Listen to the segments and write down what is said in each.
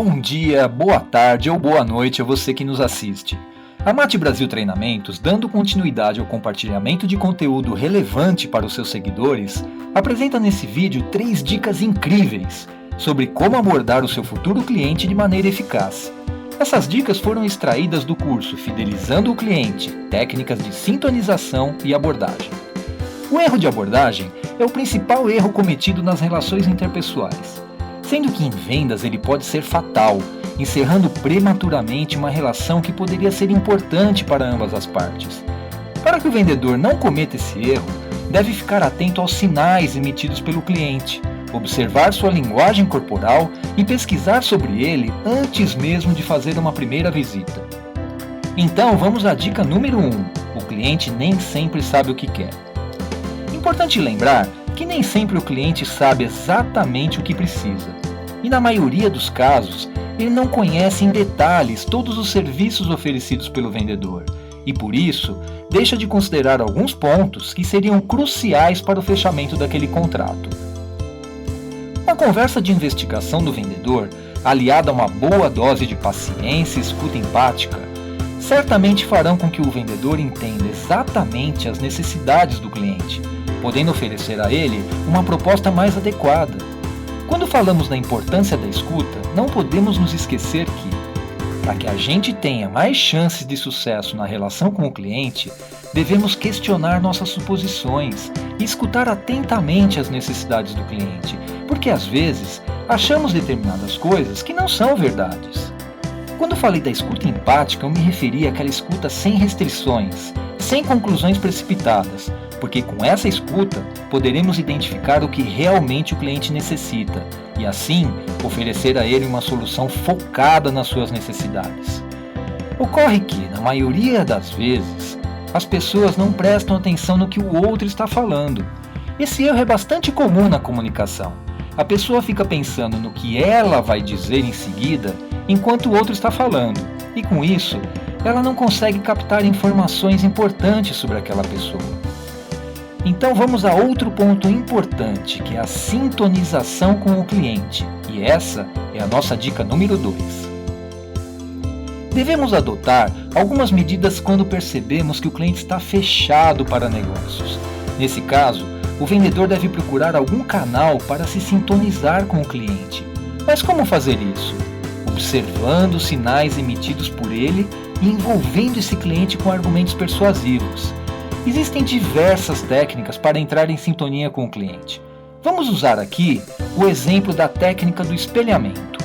Bom dia, boa tarde ou boa noite a você que nos assiste. A Mate Brasil Treinamentos, dando continuidade ao compartilhamento de conteúdo relevante para os seus seguidores, apresenta nesse vídeo 3 dicas incríveis sobre como abordar o seu futuro cliente de maneira eficaz. Essas dicas foram extraídas do curso Fidelizando o Cliente, Técnicas de Sintonização e Abordagem. O erro de abordagem é o principal erro cometido nas relações interpessoais, sendo que em vendas ele pode ser fatal, encerrando prematuramente uma relação que poderia ser importante para ambas as partes. Para que o vendedor não cometa esse erro, deve ficar atento aos sinais emitidos pelo cliente, observar sua linguagem corporal e pesquisar sobre ele antes mesmo de fazer uma primeira visita. Então vamos à dica número 1, o cliente nem sempre sabe o que quer. Importante lembrar que nem sempre o cliente sabe exatamente o que precisa, e na maioria dos casos, ele não conhece em detalhes todos os serviços oferecidos pelo vendedor, e por isso, deixa de considerar alguns pontos que seriam cruciais para o fechamento daquele contrato. Uma conversa de investigação do vendedor, aliada a uma boa dose de paciência e escuta empática, certamente farão com que o vendedor entenda exatamente as necessidades do cliente, podendo oferecer a ele uma proposta mais adequada. Quando falamos da importância da escuta, não podemos nos esquecer que, para que a gente tenha mais chances de sucesso na relação com o cliente, devemos questionar nossas suposições e escutar atentamente as necessidades do cliente, porque às vezes achamos determinadas coisas que não são verdades. Quando falei da escuta empática, eu me referi àquela escuta sem restrições, sem conclusões precipitadas, porque com essa escuta poderemos identificar o que realmente o cliente necessita e assim oferecer a ele uma solução focada nas suas necessidades. Ocorre que, na maioria das vezes, as pessoas não prestam atenção no que o outro está falando. Esse erro é bastante comum na comunicação. A pessoa fica pensando no que ela vai dizer em seguida enquanto o outro está falando, e com isso, ela não consegue captar informações importantes sobre aquela pessoa. Então vamos a outro ponto importante, que é a sintonização com o cliente, e essa é a nossa dica número 2. Devemos adotar algumas medidas quando percebemos que o cliente está fechado para negócios. Nesse caso, o vendedor deve procurar algum canal para se sintonizar com o cliente. Mas como fazer isso? Observando os sinais emitidos por ele e envolvendo esse cliente com argumentos persuasivos. Existem diversas técnicas para entrar em sintonia com o cliente. Vamos usar aqui o exemplo da técnica do espelhamento.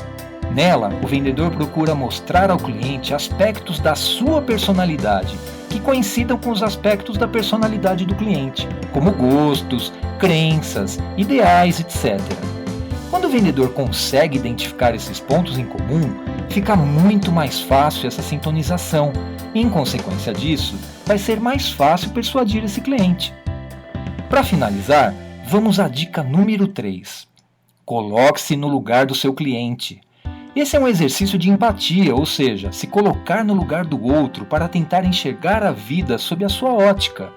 Nela, o vendedor procura mostrar ao cliente aspectos da sua personalidade que coincidam com os aspectos da personalidade do cliente, como gostos, crenças, ideais, etc. Quando o vendedor consegue identificar esses pontos em comum, fica muito mais fácil essa sintonização e, em consequência disso, vai ser mais fácil persuadir esse cliente. Para finalizar, vamos à dica número 3. Coloque-se no lugar do seu cliente. Esse é um exercício de empatia, ou seja, se colocar no lugar do outro para tentar enxergar a vida sob a sua ótica.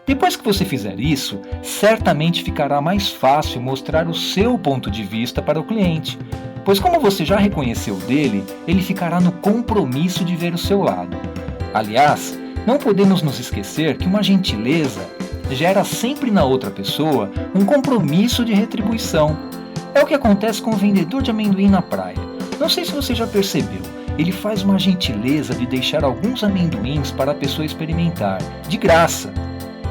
Depois que você fizer isso, certamente ficará mais fácil mostrar o seu ponto de vista para o cliente, pois como você já reconheceu dele, ele ficará no compromisso de ver o seu lado. Aliás, não podemos nos esquecer que uma gentileza gera sempre na outra pessoa um compromisso de retribuição. É o que acontece com o vendedor de amendoim na praia. Não sei se você já percebeu, ele faz uma gentileza de deixar alguns amendoins para a pessoa experimentar, de graça.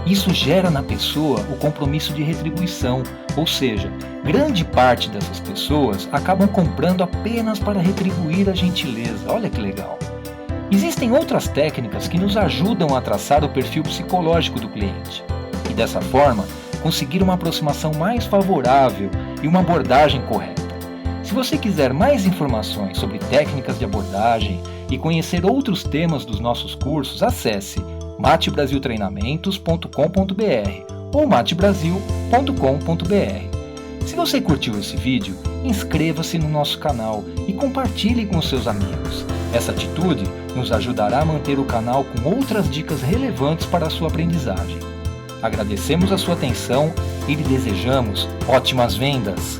Isso gera na pessoa o compromisso de retribuição, ou seja, grande parte dessas pessoas acabam comprando apenas para retribuir a gentileza. Olha que legal! Existem outras técnicas que nos ajudam a traçar o perfil psicológico do cliente e, dessa forma, conseguir uma aproximação mais favorável e uma abordagem correta. Se você quiser mais informações sobre técnicas de abordagem e conhecer outros temas dos nossos cursos, acesse matebrasiltreinamentos.com.br ou matebrasil.com.br. Se você curtiu esse vídeo, inscreva-se no nosso canal e compartilhe com seus amigos. Essa atitude nos ajudará a manter o canal com outras dicas relevantes para a sua aprendizagem. Agradecemos a sua atenção e lhe desejamos ótimas vendas!